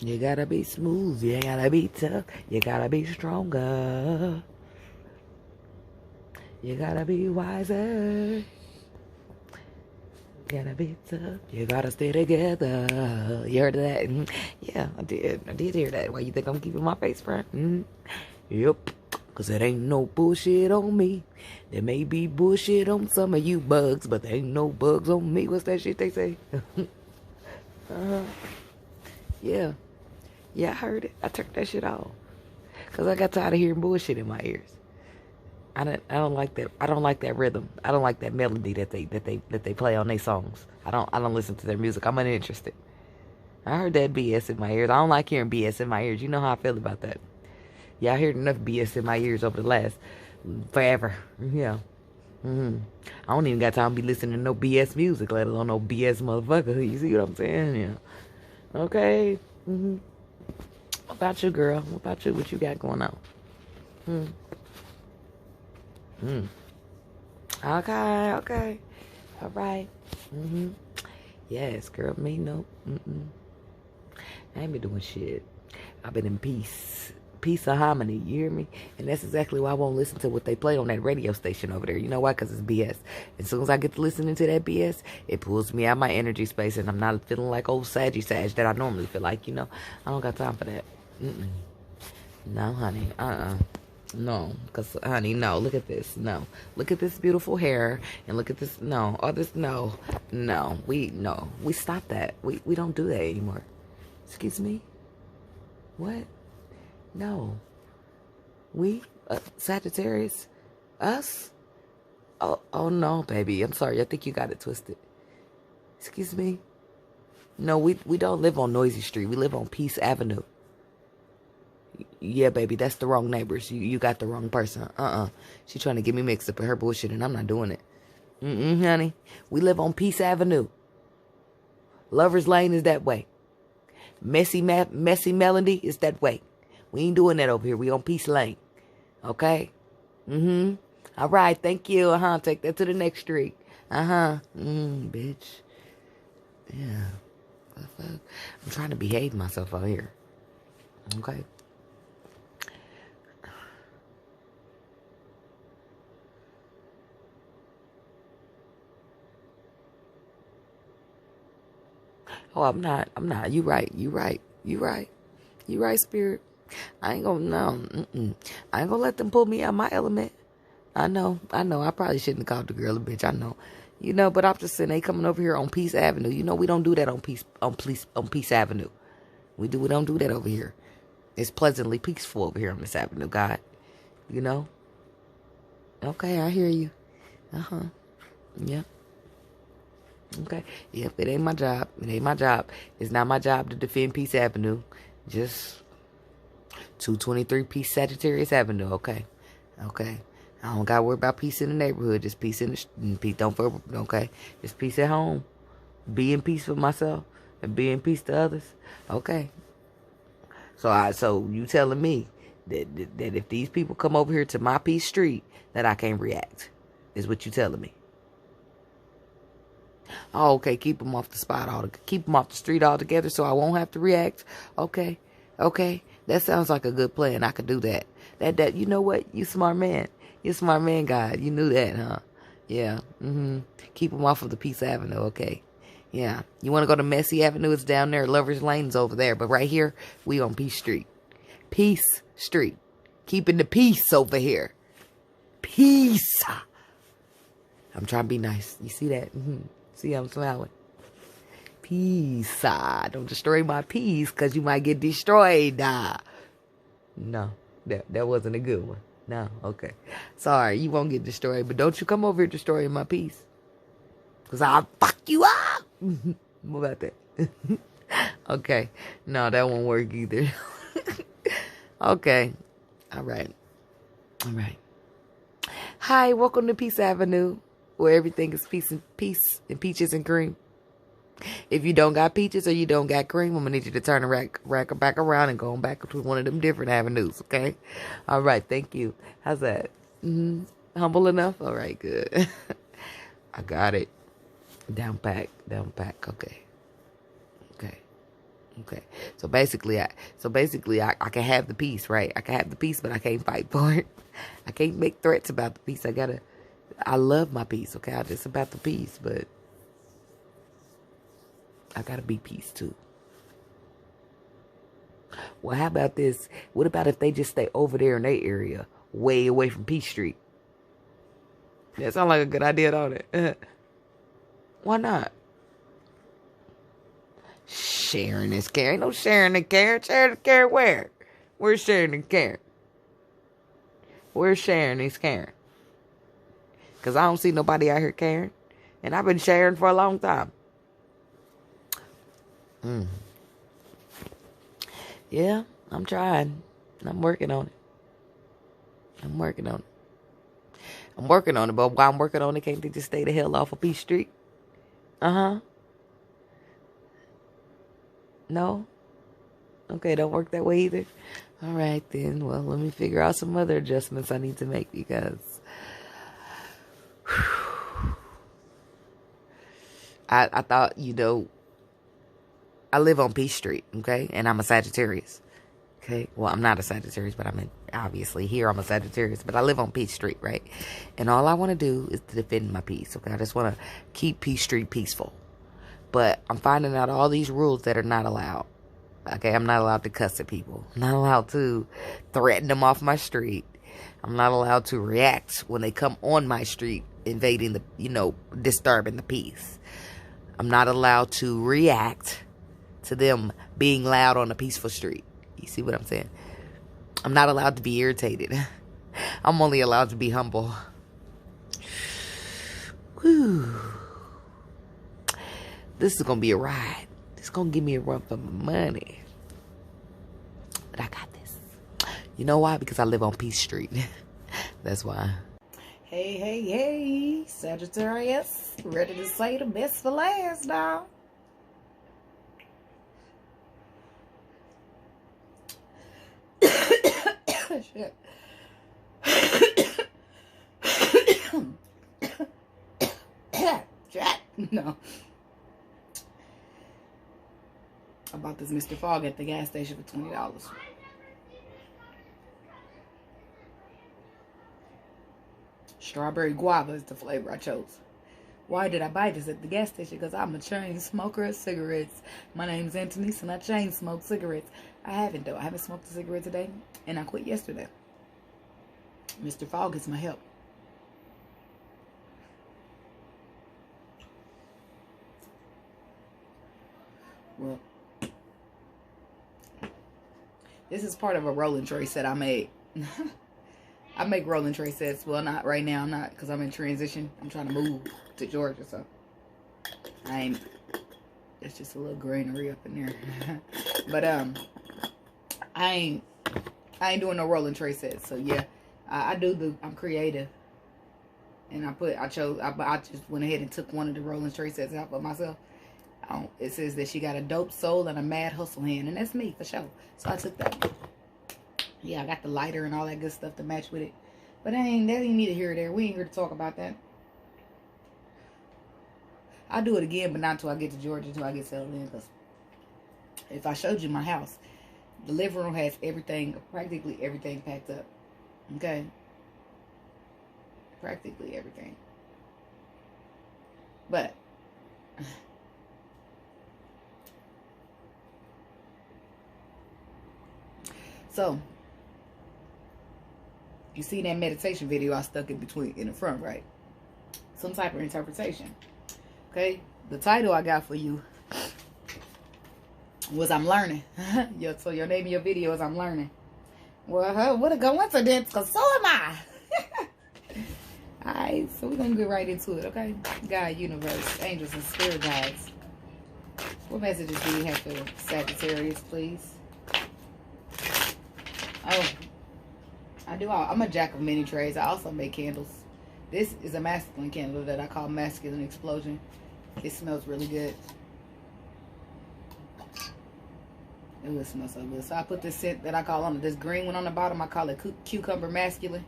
You gotta be smooth, you gotta be tough, you gotta be stronger, you gotta be wiser, you gotta be tough, you gotta stay together. You heard that? Yeah, I did hear that. Why you think I'm keeping my face front? Yep, cause it ain't no bullshit on me. There may be bullshit on some of you bugs, but there ain't no bugs on me. What's that shit they say? Yeah. Yeah, I heard it. I turned that shit off. Cause I got tired of hearing bullshit in my ears. I don't like that. I don't like that rhythm. I don't like that melody that they play on their songs. I don't listen to their music. I'm uninterested. I heard that BS in my ears. I don't like hearing BS in my ears. You know how I feel about that. Yeah, I heard enough BS in my ears over the last forever. Yeah. I don't even got time to be listening to no BS music, let alone no BS motherfucker. You see what I'm saying? Yeah. Okay. What about you, girl? What about you? What you got going on? Okay, okay. All right. Yes, girl, me, no. I ain't been doing shit. I've been in peace. Peace of harmony, you hear me? And that's exactly why I won't listen to what they play on that radio station over there. You know why? Because it's BS. As soon as I get to listening to that BS, it pulls me out of my energy space, and I'm not feeling like old Sagittarius that I normally feel like, you know? I don't got time for that. No, honey. No, because, honey, no. Look at this. No. Look at this beautiful hair, and look at this. No. Oh, this, no. No. We stop that. We don't do that anymore. Excuse me? What? No. We? Sagittarius? Us? Oh no, baby. I'm sorry. I think you got it twisted. Excuse me? No, we don't live on Noisy Street. We live on Peace Avenue. Yeah, baby. That's the wrong neighbors. You got the wrong person. She trying to get me mixed up in her bullshit, and I'm not doing it. Honey. We live on Peace Avenue. Lover's Lane is that way. Messy Melody is that way. We ain't doing that over here. We on Peace Lane. Okay? All right. Thank you. Take that to the next street. Bitch. Yeah. I'm trying to behave myself out here. Okay? Oh, I'm not. You right, Spirit. I ain't gonna, no. I ain't gonna let them pull me out my element. I know. I probably shouldn't have called the girl a bitch. I know. You know, but I'm just saying they coming over here on Peace Avenue. You know, we don't do that on Peace Avenue. We don't do that over here. It's pleasantly peaceful over here on this avenue, God. You know? Okay, I hear you. Yeah. Okay. Yep, it ain't my job. It's not my job to defend Peace Avenue. Just 223 Peace Sagittarius Avenue. Okay. I don't gotta worry about peace in the neighborhood. Just peace in the peace. Okay. Just peace at home. Be in peace with myself and be in peace to others. Okay. So you telling me that if these people come over here to my peace street, that I can't react? Is what you telling me? Oh, okay. Keep them off the spot keep them off the street altogether, so I won't have to react. Okay. That sounds like a good plan. I could do that. That you know what? You smart man. You're a smart man, God. You knew that, huh? Yeah. Keep them off of the Peace Avenue. Okay. Yeah. You want to go to Messy Avenue? It's down there. Lover's Lane's over there. But right here, we on Peace Street. Peace Street. Keeping the peace over here. Peace. I'm trying to be nice. You see that? See, I'm smiling. Peace. Don't destroy my peace, because you might get destroyed. No, that wasn't a good one. No, okay. Sorry, you won't get destroyed, but don't you come over here destroying my peace, because I'll fuck you up. What about that? Okay. No, that won't work either. Okay. All right. Hi, welcome to Peace Avenue, where everything is peace and peaches and cream. If you don't got peaches or you don't got cream, I'm gonna need you to turn the rack back around and go back to one of them different avenues. Okay. All right. Thank you. How's that? Humble enough? All right. Good. I got it. Down pack. Okay. Okay. So basically, I can have the peace, right? I can have the peace, but I can't fight for it. I can't make threats about the peace. I love my peace, okay? I'm just about the peace, but I gotta be peace too. Well, how about this? What about if they just stay over there in their area, way away from Peace Street? That sounds like a good idea, don't it? Why not? Sharing is caring. No sharing and caring. Sharing and caring where? Where's sharing and caring? Where's sharing is caring? Because I don't see nobody out here caring. And I've been sharing for a long time. Yeah, I'm trying. I'm working on it. I'm working on it. But while I'm working on it, can't they just stay the hell off of Peace Street? No? Okay, don't work that way either. All right, then. Well, let me figure out some other adjustments I need to make because I thought, I live on Peace Street, okay? And I'm a Sagittarius, okay? Well, I'm not a Sagittarius, but obviously here I'm a Sagittarius, but I live on Peace Street, right? And all I want to do is to defend my peace, okay? I just want to keep Peace Street peaceful. But I'm finding out all these rules that are not allowed. Okay, I'm not allowed to cuss at people. I'm not allowed to threaten them off my street. I'm not allowed to react when they come on my street, invading disturbing the peace. I'm not allowed to react to them being loud on a peaceful street. You see what I'm saying? I'm not allowed to be irritated. I'm only allowed to be humble. Whew. This is going to be a ride. It's going to give me a run for my money. But I got this. You know why? Because I live on Peace Street. That's why. Hey, Sagittarius. Ready to say the best for last, now. Shit. No. I bought this Mr. Fogg at the gas station for $20. Strawberry guava is the flavor I chose. Why did I buy this at the gas station? Because I'm a chain smoker of cigarettes. My name's Anthony, and I chain smoke cigarettes. I haven't, though. I haven't smoked a cigarette today, and I quit yesterday. Mr. Fogg is my help. Well, this is part of a rolling tray set I made. I make rolling tray sets. Well, not right now. I'm not, because I'm in transition. I'm trying to move to Georgia, so it's just a little greenery up in there. But I ain't doing no rolling tray sets. So yeah, I'm creative, and I just went ahead and took one of the rolling tray sets out for myself. It says that she got a dope soul and a mad hustle hand, and that's me for sure. So I took that one. Yeah, I got the lighter and all that good stuff to match with it. But that ain't neither here or there. We ain't here to talk about that. I'll do it again, but not until I get to Georgia, until I get settled in. Because if I showed you my house, the living room has everything, practically everything packed up. Okay? Practically everything. But so you see that meditation video I stuck in the front, right? Some type of interpretation. Okay? The title I got for you was I'm Learning. So your name of your video is I'm Learning. Well, what a coincidence, because so am I. Alright, so we're going to get right into it, okay? God, universe, angels, and spirit guides. What messages do you have for Sagittarius, please? Oh, I'm a jack of many trades. I also make candles. This is a masculine candle that I call Masculine Explosion. It smells really good. It smells so good. So I put this scent that I call on this green one on the bottom. I call it Cucumber Masculine.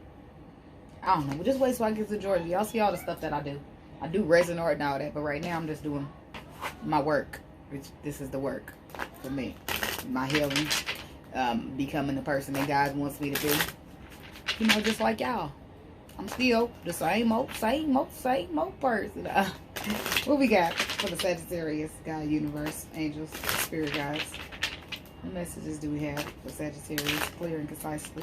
I don't know. We'll just wait till I get to Georgia. Y'all see all the stuff that I do. I do resin art and all that, but right now I'm just doing my work. This is the work. for me. My healing, becoming the person that God wants me to be. You know, just like y'all. I'm still the same old person. What we got for the Sagittarius? God, universe, angels, spirit guides. What messages do we have for Sagittarius? Clear and concisely.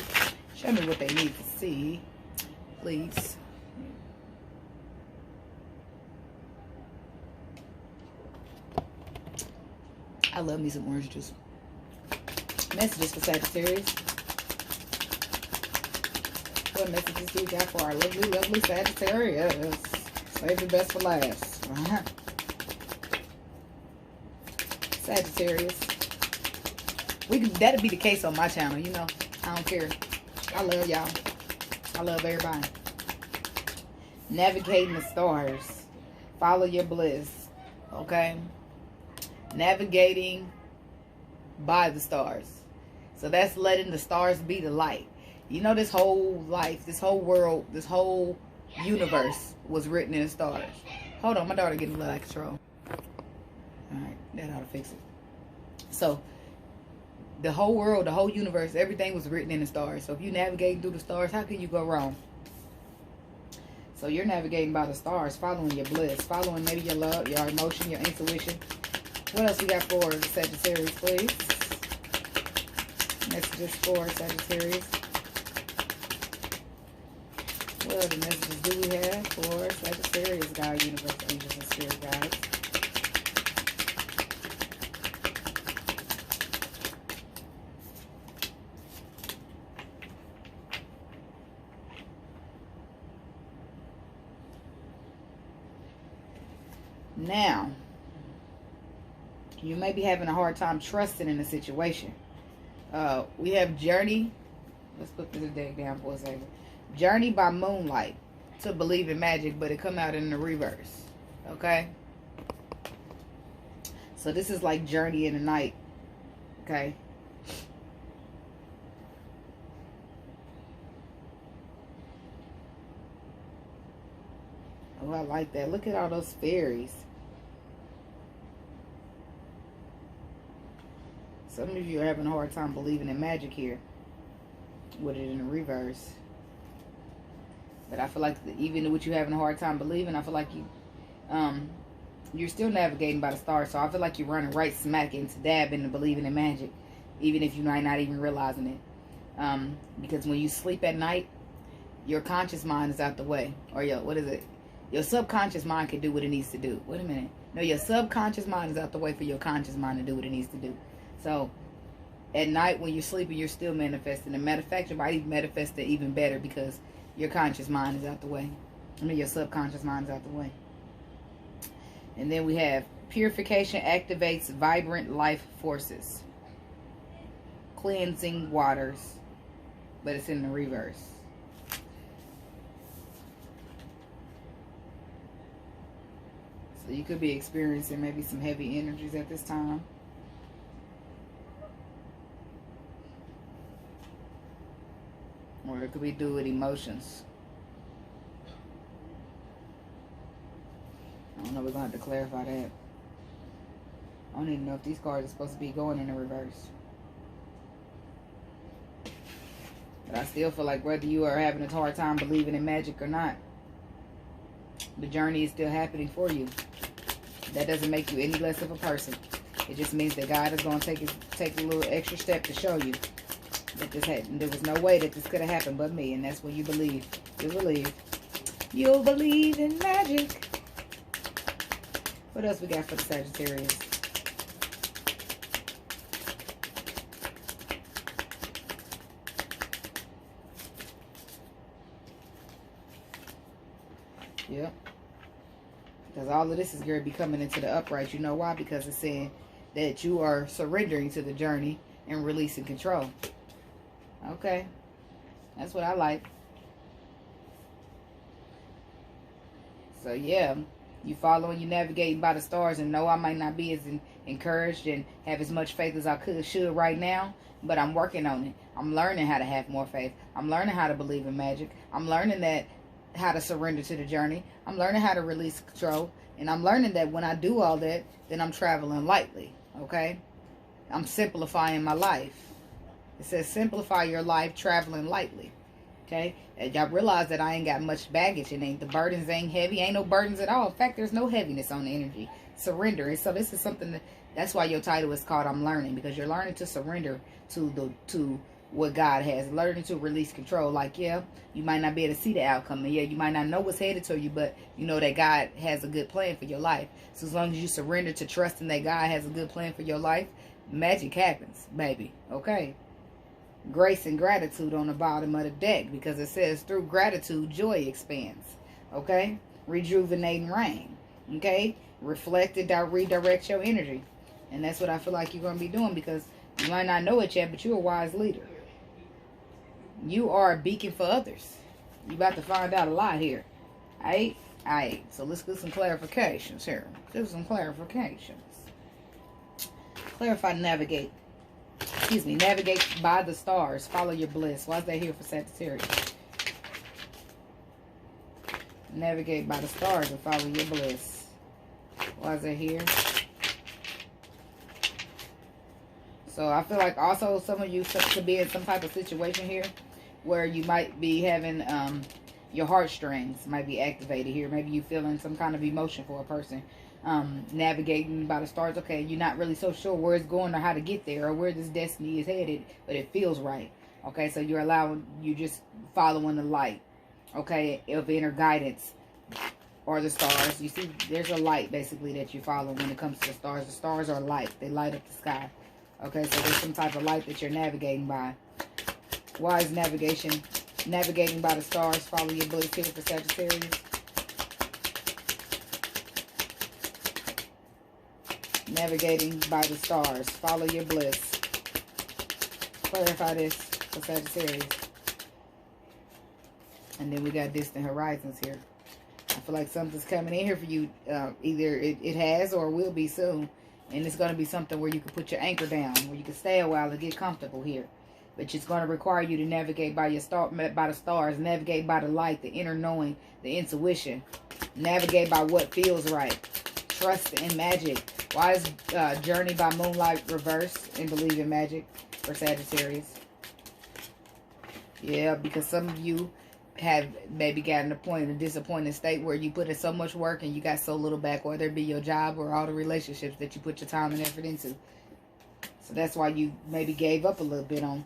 Show me what they need to see, please. I love me some orange juice. Messages for Sagittarius. What messages do we got for our lovely, lovely Sagittarius? Save the best for last. Sagittarius. That'd be the case on my channel, you know. I don't care. I love y'all. I love everybody. Navigating the stars. Follow your bliss. Okay? Navigating by the stars. So that's letting the stars be the light. You know, this whole life, this whole world, this whole universe was written in the stars. Hold on, my daughter getting a little out of control. Alright, that ought to fix it. So, the whole world, the whole universe, everything was written in the stars. So if you navigating through the stars, how can you go wrong? So you're navigating by the stars, following your bliss, following maybe your love, your emotion, your intuition. What else we got for Sagittarius, please? Messages for Sagittarius. What other messages do we have for Sagittarius, God, universe, angels, and spirit guides? Now, you may be having a hard time trusting in the situation. We have journey. Let's put this deck down for a second. Journey by moonlight to believe in magic, but it come out in the reverse. Okay? So this is like journey in the night. Okay? Oh, I like that. Look at all those fairies. Some of you are having a hard time believing in magic here with it in the reverse. But I feel like even with you having a hard time believing, I feel like you're still navigating by the stars. So I feel like you're running right smack into dabbing and believing in magic, even if you might not even realizing it. Because when you sleep at night, your conscious mind is out the way. Or your subconscious mind can do what it needs to do. Wait a minute. No, your subconscious mind is out the way for your conscious mind to do what it needs to do. So, at night when you're sleeping, you're still manifesting. And matter of fact, you might even manifest it even better because your conscious mind is out the way. I mean, your subconscious mind is out the way. And then we have purification activates vibrant life forces. Cleansing waters. But it's in the reverse. So you could be experiencing maybe some heavy energies at this time. Or it could be due with emotions. I don't know, we're going to have to clarify that. I don't even know if these cards are supposed to be going in the reverse. But I still feel like whether you are having a hard time believing in magic or not, the journey is still happening for you. That doesn't make you any less of a person. It just means that God is going to take a little extra step to show you that there was no way that this could have happened but me. And that's when you believe. You believe. You'll believe in magic. What else we got for the Sagittarius? Yep. Because all of this is going to be coming into the upright. You know why? Because it's saying that you are surrendering to the journey and releasing control. Okay. That's what I like. So, yeah. You following, you navigating by the stars, and no, I might not be as encouraged and have as much faith as I should right now, but I'm working on it. I'm learning how to have more faith. I'm learning how to believe in magic. I'm learning how to surrender to the journey. I'm learning how to release control, and I'm learning that when I do all that, then I'm traveling lightly. Okay? I'm simplifying my life. It says simplify your life traveling lightly. Okay? And y'all realize that I ain't got much baggage. It ain't, the burdens ain't heavy. Ain't no burdens at all. In fact, there's no heaviness on the energy. Surrender. And so this is something that's why your title is called I'm Learning. Because you're learning to surrender to what God has. Learning to release control. Like, yeah, you might not be able to see the outcome. And yeah, you might not know what's headed to you. But you know that God has a good plan for your life. So as long as you surrender to trusting that God has a good plan for your life, magic happens, baby. Okay? Grace and gratitude on the bottom of the deck, because it says through gratitude joy expands. Okay? Rejuvenating rain. Okay? Reflect and redirect your energy. And that's what I feel like you're going to be doing, because you might not know it yet, but you're a wise leader. You are a beacon for others. You about to find out a lot here. Alright? Alright. So let's get some clarifications here. Give some clarifications. Clarify, navigate. Excuse me, navigate by the stars. Follow your bliss. Why is that here for Sagittarius? Navigate by the stars and follow your bliss. Why is that here? So I feel like also some of you could be in some type of situation here where you might be having your heartstrings might be activated here. Maybe you feeling some kind of emotion for a person. Navigating by the stars. Okay, you're not really so sure where it's going or how to get there or where this destiny is headed, but it feels right. Okay, so you just following the light, okay, of inner guidance or the stars. You see, there's a light basically that you follow when it comes to the stars. The stars are light. They light up the sky. Okay, so there's some type of light that you're navigating by. Why is navigating by the stars? Follow your bliss here for Sagittarius. Navigating by the stars. Follow your bliss. Clarify this for Sagittarius. And then we got distant horizons here. I feel like something's coming in here for you. Either it has or will be soon. And it's going to be something where you can put your anchor down. Where you can stay a while and get comfortable here. But it's going to require you to navigate by the stars. Navigate by the light, the inner knowing, the intuition. Navigate by what feels right. Trust in magic. Why is Journey by Moonlight reversed and believe in magic for Sagittarius? Yeah, because some of you have maybe gotten to a point in a disappointed state where you put in so much work and you got so little back, whether it be your job or all the relationships that you put your time and effort into. So that's why you maybe gave up a little bit on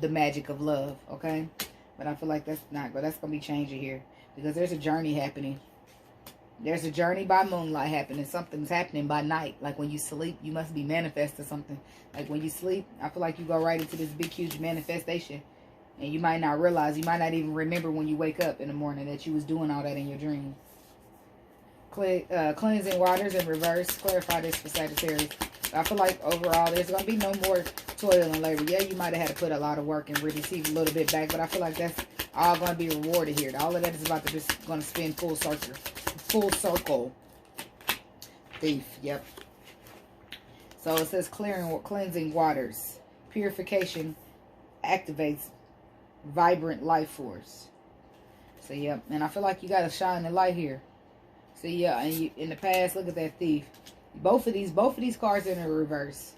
the magic of love, okay? But I feel like that's going to be changing here, because there's a journey happening. There's a journey by moonlight happening. Something's happening by night. Like when you sleep, you must be manifesting something. Like when you sleep, I feel like you go right into this big, huge manifestation. And you might not realize, you might not even remember when you wake up in the morning that you was doing all that in your dream. Cleansing waters in reverse. Clarify this for Sagittarius. I feel like overall there's going to be no more toil and labor. Yeah, you might have had to put a lot of work and receive a little bit back, but I feel like that's all going to be rewarded here. All of that is about to just going to spin full circle. Full circle. Thief. Yep. So it says cleansing waters. Purification activates vibrant life force. So yep. And I feel like you got to shine the light here. So yeah, and you, in the past, look at that thief. Both of these cards are in a reverse.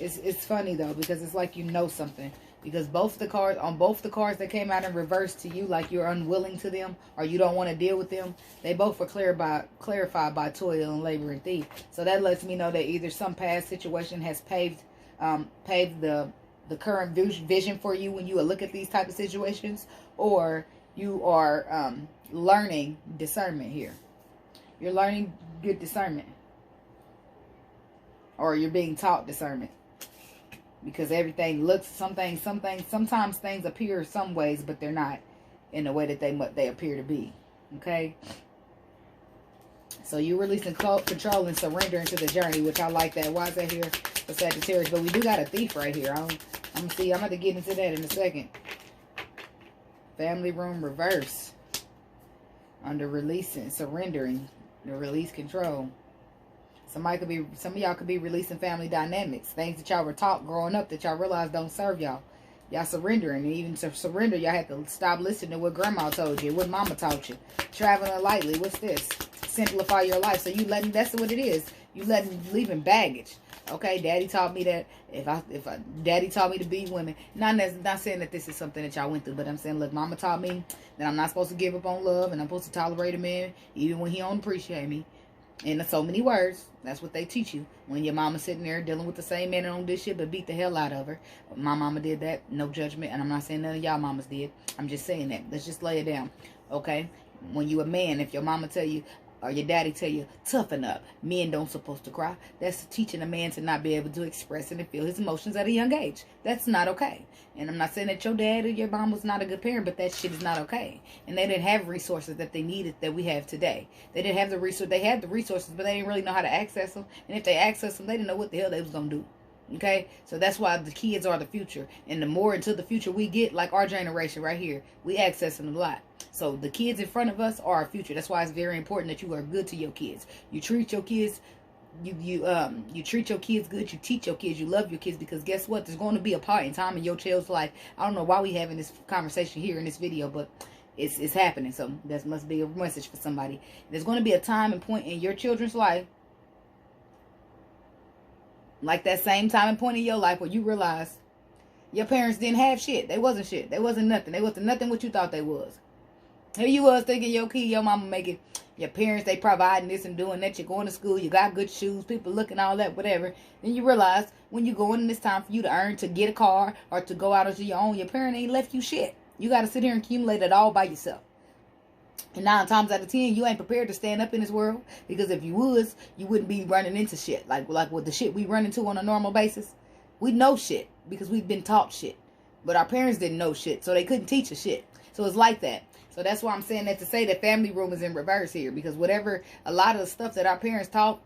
It's funny though, because it's like you know something. Because both the cards that came out in reverse to you, like you're unwilling to them or you don't want to deal with them, they both were clarified by toil and labor and thief. So that lets me know that either some past situation has paved the current vision for you when you look at these type of situations, or you are learning discernment here. You're learning good discernment, or you're being taught discernment. Because everything looks, sometimes things appear some ways, but they're not in the way that they appear to be. Okay? So you're releasing control and surrender into the journey, which I like that. Why is that here for Sagittarius? But we do got a thief right here. I'm about to get into that in a second. Family room reverse. Under releasing, surrendering, to release control. Some of y'all could be releasing family dynamics. Things that y'all were taught growing up that y'all realize don't serve y'all. Y'all surrendering. And even to surrender, y'all have to stop listening to what grandma told you, what mama taught you. Traveling lightly. What's this? Simplify your life. So you letting, that's what it is. You leaving baggage. Okay, daddy taught me that daddy taught me to beat women. Not saying that this is something that y'all went through, but I'm saying, look, mama taught me that I'm not supposed to give up on love, and I'm supposed to tolerate a man even when he don't appreciate me. In so many words, that's what they teach you. When your mama sitting there dealing with the same man that don't do shit but beat the hell out of her. My mama did that, no judgment, and I'm not saying none of y'all mamas did. I'm just saying that. Let's just lay it down, okay? When you a man, if your mama tell you, or your daddy tell you, toughen up, men don't supposed to cry, that's teaching a man to not be able to express and feel his emotions at a young age. That's not okay. And I'm not saying that your dad or your mom was not a good parent, but that shit is not okay. And they didn't have resources that they needed that we have today. They didn't have the resource. They had the resources, but they didn't really know how to access them. And if they accessed them, they didn't know what the hell they was gonna do. Okay, so that's why the kids are the future, and the more into the future we get, like our generation right here, we access them a lot. So the kids in front of us are our future. That's why it's very important that you are good to your kids. You treat your kids, you treat your kids good. You teach your kids, you love your kids, because guess what? There's going to be a part in time in your child's life. I don't know why we having this conversation here in this video, but it's happening. So that must be a message for somebody. There's going to be a time and point in your children's life, like that same time and point in your life, where you realize your parents didn't have shit. They wasn't shit. They wasn't nothing. They wasn't nothing what you thought they was. Here you was thinking your kid, your mama making, your parents, they providing this and doing that. You're going to school. You got good shoes. People looking, all that, whatever. Then you realize when you're going in, it's time for you to earn, to get a car or to go out onto your own. Your parent ain't left you shit. You got to sit here and accumulate it all by yourself. And 9 times out of 10, you ain't prepared to stand up in this world, because if you was, you wouldn't be running into shit like with the shit we run into on a normal basis. We know shit because we've been taught shit, but our parents didn't know shit, so they couldn't teach us shit. So it's like that. So that's why I'm saying that, to say that family room is in reverse here, because whatever, a lot of the stuff that our parents taught,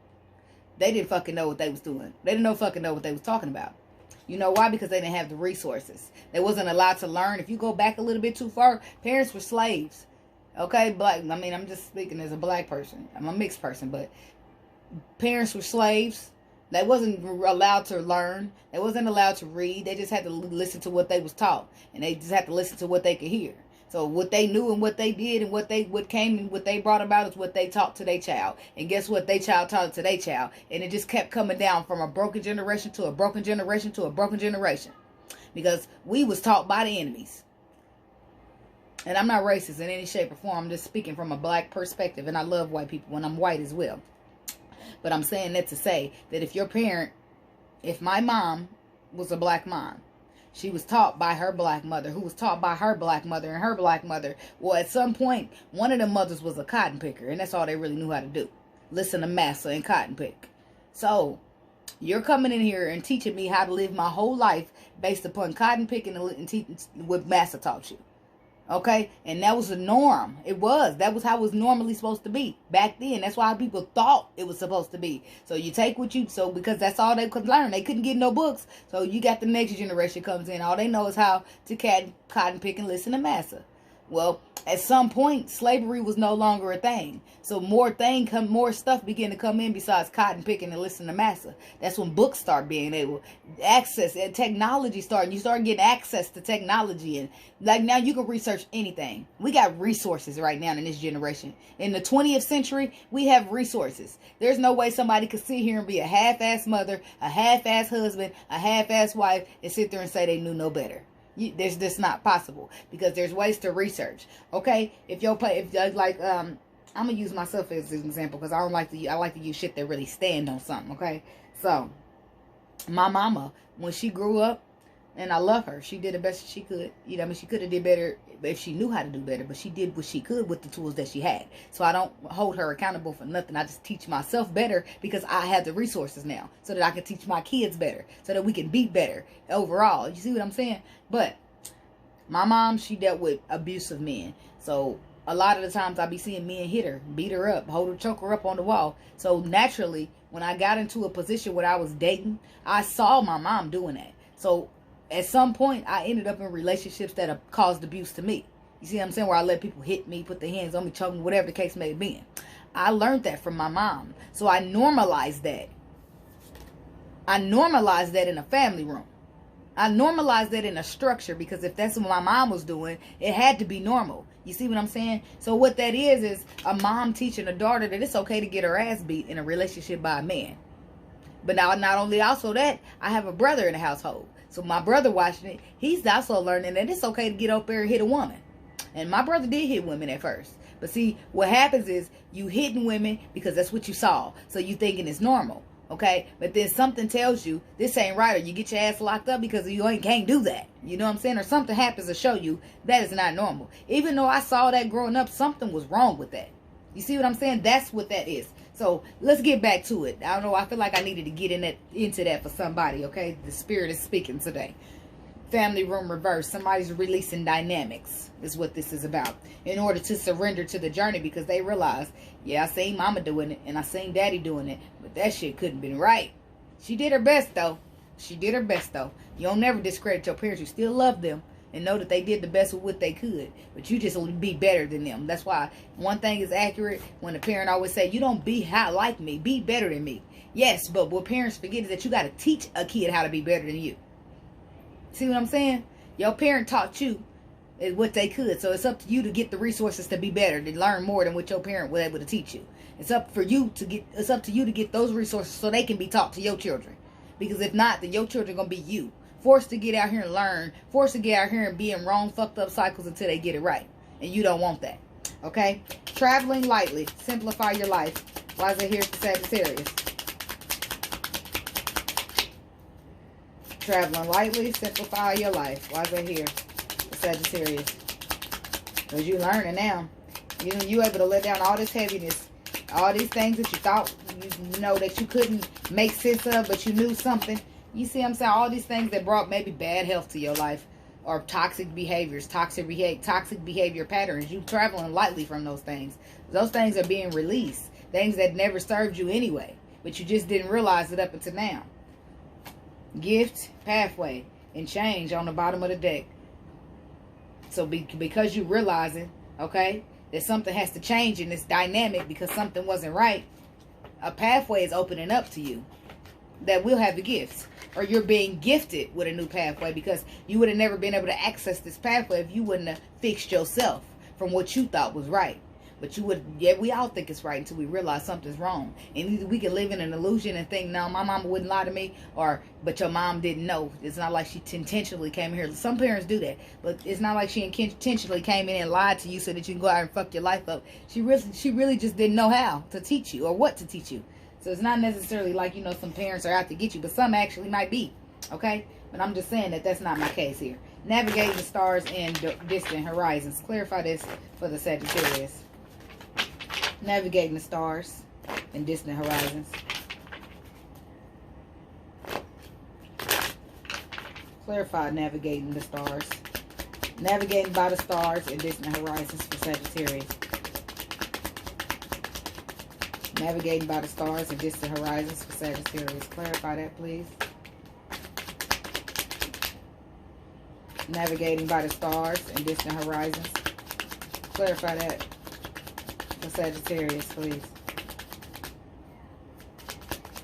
they didn't fucking know what they was doing. They didn't fucking know what they was talking about. You know why? Because they didn't have the resources. They wasn't allowed to learn. If you go back a little bit too far, parents were slaves. Okay, black. I mean, I'm just speaking as a black person. I'm a mixed person, but parents were slaves. They wasn't allowed to learn. They wasn't allowed to read. They just had to listen to what they was taught, and they just had to listen to what they could hear. So what they knew and what they did and what they brought about is what they taught to their child. And guess what? Their child taught it to their child, and it just kept coming down from a broken generation to a broken generation to a broken generation, because we was taught by the enemies. And I'm not racist in any shape or form. I'm just speaking from a black perspective. And I love white people, and I'm white as well. But I'm saying that to say that if my mom was a black mom, she was taught by her black mother, who was taught by her black mother and her black mother. Well, at some point, one of the mothers was a cotton picker. And that's all they really knew how to do. Listen to massa and cotton pick. So you're coming in here and teaching me how to live my whole life based upon cotton picking and teaching what massa taught you. Okay, and that was the norm. That was how it was normally supposed to be back then. That's why people thought it was supposed to be. So you take because that's all they could learn. They couldn't get no books. So you got the next generation comes in. All they know is how to cotton pick and listen to massa. Well, at some point, slavery was no longer a thing. So more stuff began to come in besides cotton picking and listening to massa. That's when books start being able to access, and technology started. You start getting access to technology, and like now you can research anything. We got resources right now in this generation. In the 20th century, we have resources. There's no way somebody could sit here and be a half-ass mother, a half-ass husband, a half-ass wife, and sit there and say they knew no better. That's not possible, because there's ways to research. Okay, I'm gonna use myself as an example, because I like to use shit that really stand on something. Okay, so my mama, when she grew up, and I love her, she did the best she could. You know, I mean, she could have did better if she knew how to do better, but she did what she could with the tools that she had. So I don't hold her accountable for nothing. I just teach myself better because I have the resources now, so that I can teach my kids better, so that we can be better overall. You see what I'm saying? But my mom, she dealt with abusive men. So a lot of the times I be seeing men hit her, beat her up, hold her, choke her up on the wall. So naturally, when I got into a position where I was dating, I saw my mom doing that. So at some point, I ended up in relationships that have caused abuse to me. You see what I'm saying? Where I let people hit me, put their hands on me, choke me, whatever the case may have been. I learned that from my mom. So I normalized that. I normalized that in a family room. I normalized that in a structure, because if that's what my mom was doing, it had to be normal. You see what I'm saying? So what that is a mom teaching a daughter that it's okay to get her ass beat in a relationship by a man. But now, not only also that, I have a brother in the household. So my brother watching it, he's also learning that it's okay to get up there and hit a woman. And my brother did hit women at first. But see, what happens is you hitting women because that's what you saw. So you thinking it's normal. Okay? But then something tells you this ain't right, or you get your ass locked up because you can't do that. You know what I'm saying? Or something happens to show you that is not normal. Even though I saw that growing up, something was wrong with that. You see what I'm saying? That's what that is. So let's get back to it. I don't know. I feel like I needed to get into that for somebody. Okay? The spirit is speaking today. Family room reverse. Somebody's releasing dynamics is what this is about. In order to surrender to the journey, because they realize, yeah, I seen mama doing it and I seen daddy doing it, but that shit couldn't been right. She did her best though. She did her best though. You don't never discredit your parents. You still love them and know that they did the best with what they could, but you just be better than them. That's why one thing is accurate when a parent always say, you don't be like me, be better than me. Yes, but what parents forget is that you got to teach a kid how to be better than you. See what I'm saying? Your parent taught you what they could. So it's up to you to get the resources to be better, to learn more than what your parent was able to teach you. It's up to you to get those resources so they can be taught to your children. Because if not, then your children are going to be you. Forced to get out here and learn. Forced to get out here and be in wrong, fucked up cycles until they get it right. And you don't want that. Okay? Traveling lightly. Simplify your life. Why is it here for Sagittarius? Traveling lightly, simplify your life. Why is that here for Sagittarius? Because you learning now. You able to let down all this heaviness, all these things that you thought you know that you couldn't make sense of, but you knew something. You see what I'm saying? All these things that brought maybe bad health to your life, or toxic behaviors, toxic behavior patterns. You traveling lightly from those things. Those things are being released. Things that never served you anyway, but you just didn't realize it up until now. Gift, pathway, and change on the bottom of the deck. So because you realizing, okay, that something has to change in this dynamic because something wasn't right, a pathway is opening up to you that will have the gifts. Or you're being gifted with a new pathway because you would have never been able to access this pathway if you wouldn't have fixed yourself from what you thought was right. But we all think it's right until we realize something's wrong. And either we can live in an illusion and think, no, my mama wouldn't lie to me, but your mom didn't know. It's not like she intentionally came here. Some parents do that, but it's not like she intentionally came in and lied to you so that you can go out and fuck your life up. She really just didn't know how to teach you or what to teach you. So it's not necessarily like, some parents are out to get you, but some actually might be, okay? But I'm just saying that that's not my case here. Navigating the stars and distant horizons. Clarify this for the Sagittarius. Navigating the stars and distant horizons. Clarify navigating the stars. Navigating by the stars and distant horizons for Sagittarius. Navigating by the stars and distant horizons for Sagittarius. Clarify that, please. Navigating by the stars and distant horizons. Clarify that for Sagittarius, please.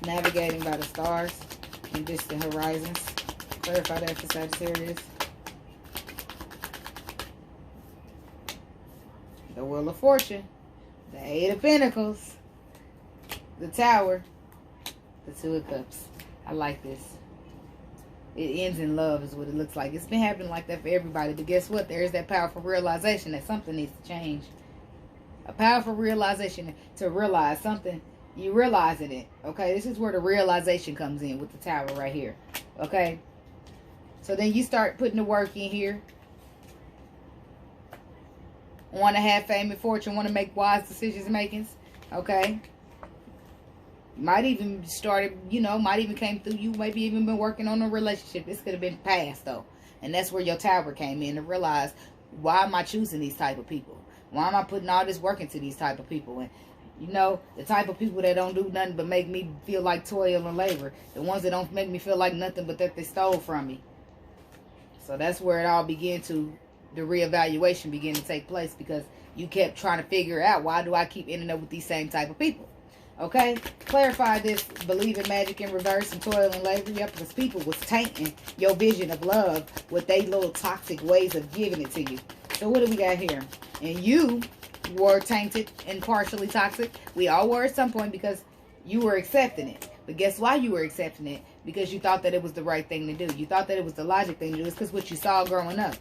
Navigating by the stars and distant horizons. Clarify that for Sagittarius. The Wheel of Fortune. The Eight of Pentacles. The Tower. The Two of Cups. I like this. It ends in love is what it looks like. It's been happening like that for everybody. But guess what? There's that powerful realization that something needs to change. A powerful realization to realize something. You realizing it. Okay? This is where the realization comes in with the Tower right here. Okay? So then you start putting the work in here. Want to have fame and fortune. Want to make wise decisions makings. Okay? Might even started, might even came through. You maybe even been working on a relationship. This could have been past though. And that's where your Tower came in to realize, why am I choosing these type of people? Why am I putting all this work into these type of people? And the type of people that don't do nothing but make me feel like toil and labor. The ones that don't make me feel like nothing but that they stole from me. So that's where it all began to, the reevaluation began to take place, because you kept trying to figure out, why do I keep ending up with these same type of people? Okay, clarify this. Believe in magic in reverse and toil and labor. Yep, because people was tainting your vision of love with they little toxic ways of giving it to you. So what do we got here? And you were tainted and partially toxic. We all were at some point because you were accepting it. But guess why you were accepting it? Because you thought that it was the right thing to do. You thought that it was the logic thing to do. It's because what you saw growing up.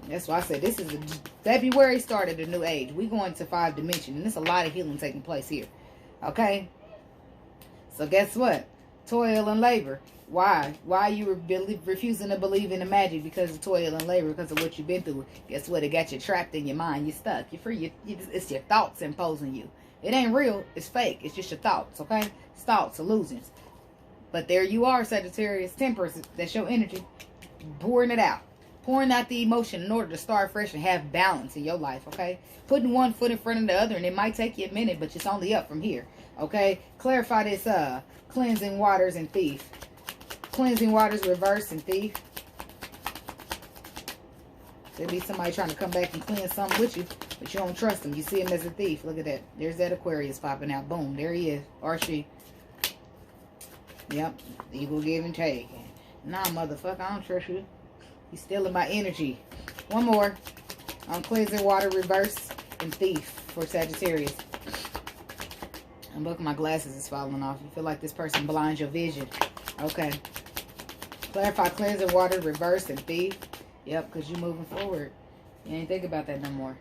That's why I said this is February started a new age. We going to 5th dimension. And there's a lot of healing taking place here. Okay? So guess what? Toil and labor. Why? Why you were refusing to believe in the magic? Because of toil and labor. Because of what you've been through. Guess what? It got you trapped in your mind. You're stuck. You're free. It's your thoughts imposing you. It ain't real. It's fake. It's just your thoughts. Okay? It's thoughts, illusions. But there you are, Sagittarius. Temperance. That's your energy. Pouring it out. Pouring out the emotion in order to start fresh and have balance in your life, okay? Putting one foot in front of the other, and it might take you a minute, but it's only up from here, okay? Clarify this, cleansing waters and thief. Cleansing waters, reverse, and thief. There'll be somebody trying to come back and cleanse something with you, but you don't trust them. You see him as a thief. Look at that. There's that Aquarius popping out. Boom. There he is. Or she. Yep. Equal give and take. Nah, motherfucker. I don't trust you. He's stealing my energy. One more. Cleansing water, reverse, and thief for Sagittarius. And look, my glasses is falling off. You feel like this person blinds your vision. Okay. Clarify, cleansing water, reverse, and thief. Yep, because you're moving forward. You ain't think about that no more.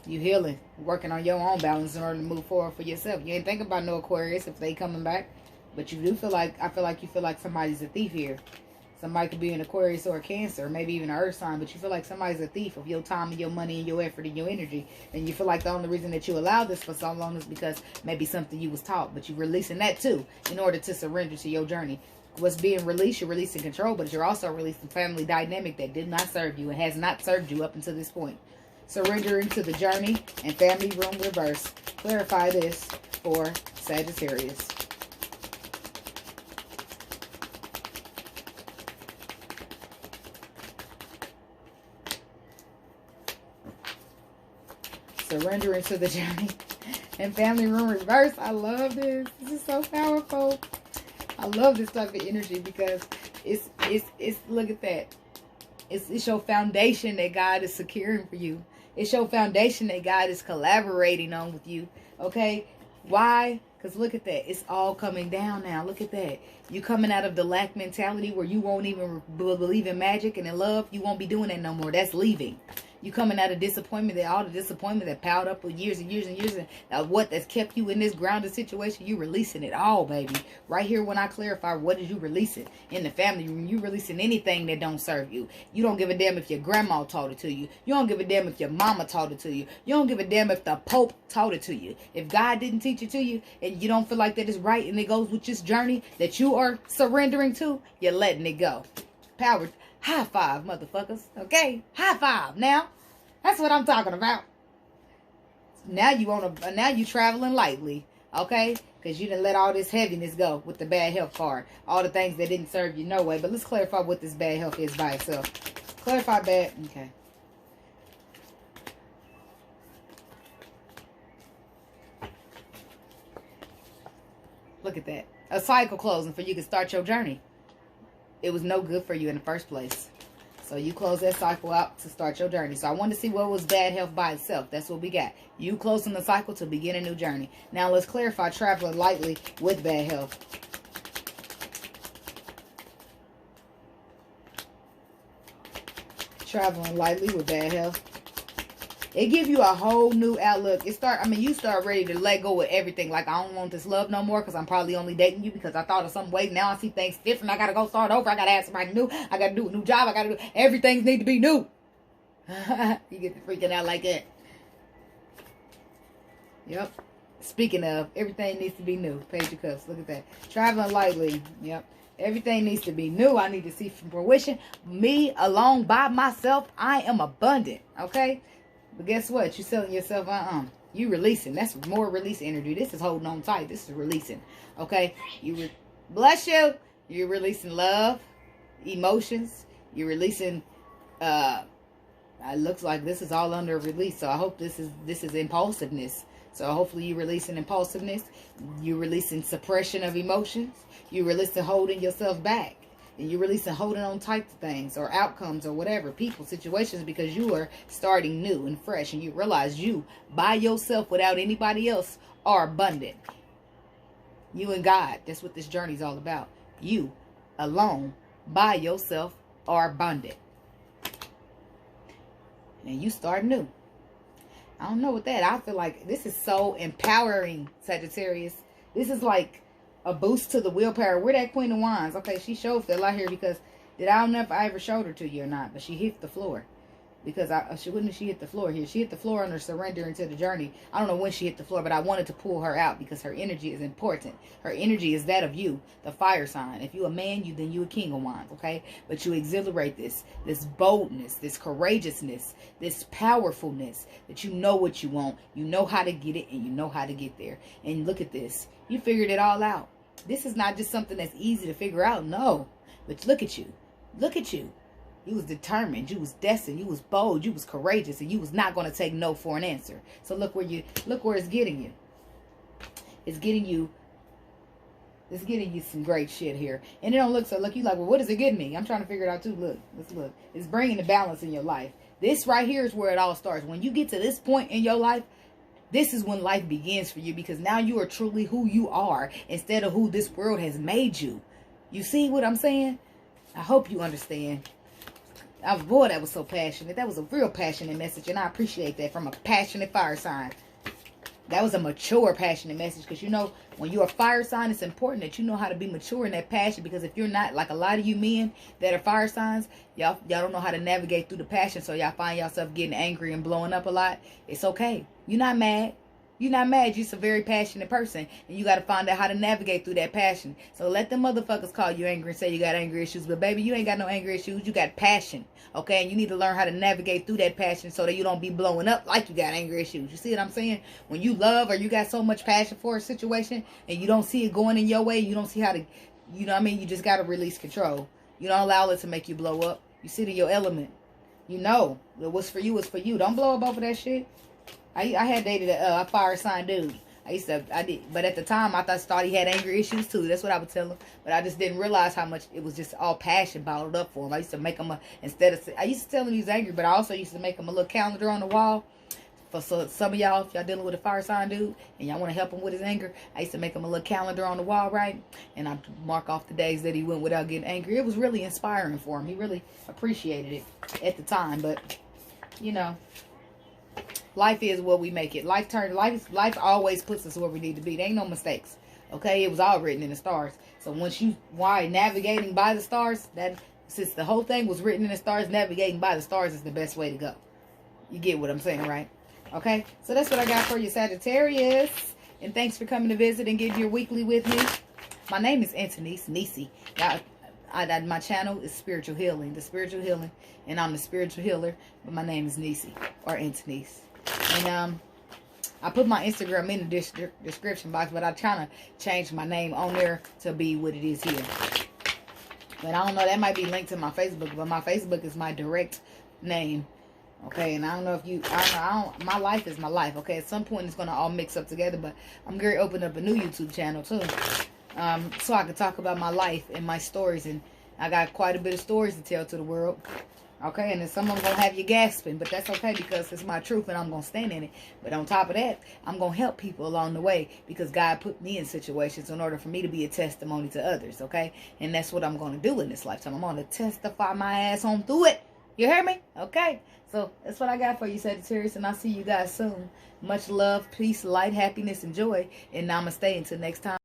You healing. Working on your own balance in order to move forward for yourself. You ain't think about no Aquarius if they coming back. But you do feel like, I feel like you feel like somebody's a thief here. Somebody could be an Aquarius or a Cancer, or maybe even an Earth sign, but you feel like somebody's a thief of your time and your money and your effort and your energy. And you feel like the only reason that you allowed this for so long is because maybe something you was taught, but you're releasing that too in order to surrender to your journey. What's being released, you're releasing control, but you're also releasing family dynamic that did not serve you and has not served you up until this point. Surrendering to the journey and family room reverse. Clarify this for Sagittarius. Surrendering to the journey and family room reverse. I love this. This is so powerful. I love this type of energy because it's look at that. It's your foundation that God is securing for you. It's your foundation that God is collaborating on with you. Okay? Why? Because look at that. It's all coming down now. Look at that. You coming out of the lack mentality where you won't even believe in magic and in love. You won't be doing that no more. That's leaving. You coming out of disappointment, that all the disappointment that piled up for years and years and years, and what that's kept you in this grounded situation, you releasing it all, baby. Right here when I clarify, what is you releasing in the family room? You releasing anything that don't serve you. You don't give a damn if your grandma taught it to you. You don't give a damn if your mama taught it to you. You don't give a damn if the Pope taught it to you. If God didn't teach it to you, and you don't feel like that is right, and it goes with this journey that you are surrendering to, you're letting it go. Power. High five, motherfuckers. Okay? High five. Now, that's what I'm talking about. Now you traveling lightly. Okay? Because you didn't let all this heaviness go with the bad health card. All the things that didn't serve you no way. But let's clarify what this bad health is by itself. Clarify bad. Okay. Look at that. A cycle closing for you to start your journey. It was no good for you in the first place. So you close that cycle out to start your journey. So I wanted to see what was bad health by itself. That's what we got. You closing the cycle to begin a new journey. Now let's clarify traveling lightly with bad health. Traveling lightly with bad health. It give you a whole new outlook. You start ready to let go of everything. Like, I don't want this love no more because I'm probably only dating you because I thought of some way. Now I see things different. I got to go start over. I got to ask somebody new. I got to do a new job. I got to do everything need to be new. You get to freaking out like that. Yep. Speaking of, everything needs to be new. Page of Cups. Look at that. Traveling lightly. Yep. Everything needs to be new. I need to see from fruition. Me alone by myself, I am abundant. Okay? But guess what? You're selling yourself, you releasing. That's more release energy. This is holding on tight. This is releasing. Okay? Bless you. You're releasing love, emotions. You're releasing, it looks like this is all under release. So I hope this is impulsiveness. So hopefully you're releasing impulsiveness. You're releasing suppression of emotions. You're releasing holding yourself back. And you're releasing holding on tight to things or outcomes or whatever, people, situations, because you are starting new and fresh. And you realize you, by yourself, without anybody else, are abundant. You and God. That's what this journey is all about. You, alone, by yourself, are abundant. And you start new. I don't know with that. I feel like this is so empowering, Sagittarius. This is like a boost to the willpower. We're that Queen of Wands. Okay, she showed fell out here because I don't know if I ever showed her to you or not, but she hit the floor. Because she hit the floor here. She hit the floor under surrender into the journey. I don't know when she hit the floor, but I wanted to pull her out because her energy is important. Her energy is that of you, the fire sign. If you a man, then you a King of Wands, okay? But you exhilarate this boldness, this courageousness, this powerfulness, that you know what you want, you know how to get it, and you know how to get there. And look at this. You figured it all out. This is not just something that's easy to figure out, no. But look at you. Look at you. You was determined, you was destined, you was bold, you was courageous, and you was not going to take no for an answer. So look where it's getting you. It's getting you some great shit here. And it don't look so, look, you like, well, what does it get me? I'm trying to figure it out too. Look, let's look. It's bringing the balance in your life. This right here is where it all starts. When you get to this point in your life, this is when life begins for you, because now you are truly who you are instead of who this world has made you. You see what I'm saying? I hope you understand. Boy, that was so passionate. That was a real passionate message, and I appreciate that from a passionate fire sign. That was a mature, passionate message, because you know, when you're a fire sign, it's important that you know how to be mature in that passion, because if you're not, like a lot of you men that are fire signs, y'all don't know how to navigate through the passion, so y'all find yourself getting angry and blowing up a lot. It's okay. You're not mad. You're not mad. You're just a very passionate person. And you got to find out how to navigate through that passion. So let them motherfuckers call you angry and say you got anger issues. But baby, you ain't got no anger issues. You got passion. Okay? And you need to learn how to navigate through that passion so that you don't be blowing up like you got anger issues. You see what I'm saying? When you love or you got so much passion for a situation and you don't see it going in your way, you don't see how to, you know what I mean? You just got to release control. You don't allow it to make you blow up. You sit in your element. You know that what's for you is for you. Don't blow up over that shit. I had dated a fire sign dude. But at the time I thought he had anger issues too. That's what I would tell him. But I just didn't realize how much it was just all passion bottled up for him. I used to make him I used to tell him he was angry, but I also used to make him a little calendar on the wall. So some of y'all, if y'all dealing with a fire sign dude and y'all want to help him with his anger, I used to make him a little calendar on the wall, right? And I mark off the days that he went without getting angry. It was really inspiring for him. He really appreciated it at the time. But you know, life is what we make it. Life always puts us where we need to be. There ain't no mistakes. Okay? It was all written in the stars. So why navigating by the stars, since the whole thing was written in the stars, navigating by the stars is the best way to go. You get what I'm saying, right? Okay? So that's what I got for you, Sagittarius. And thanks for coming to visit and getting your weekly with me. My name is Nisi. My channel is Spiritual Healing. The Spiritual Healing. And I'm the Spiritual Healer. But my name is Nisi. Or Antonise. And I put my Instagram in the description box, but I'm trying to change my name on there to be what it is here. But I don't know, that might be linked to my Facebook, but my Facebook is my direct name. Okay, and I don't know if you, my life is my life. Okay, at some point it's going to all mix up together, but I'm going to open up a new YouTube channel too. So I can talk about my life and my stories, and I got quite a bit of stories to tell to the world. Okay, and then some of them going to have you gasping, but that's okay because it's my truth and I'm going to stand in it. But on top of that, I'm going to help people along the way because God put me in situations in order for me to be a testimony to others, okay? And that's what I'm going to do in this lifetime. I'm going to testify my ass home through it. You hear me? Okay, so that's what I got for you, Sagittarius, and I'll see you guys soon. Much love, peace, light, happiness, and joy, and namaste until next time.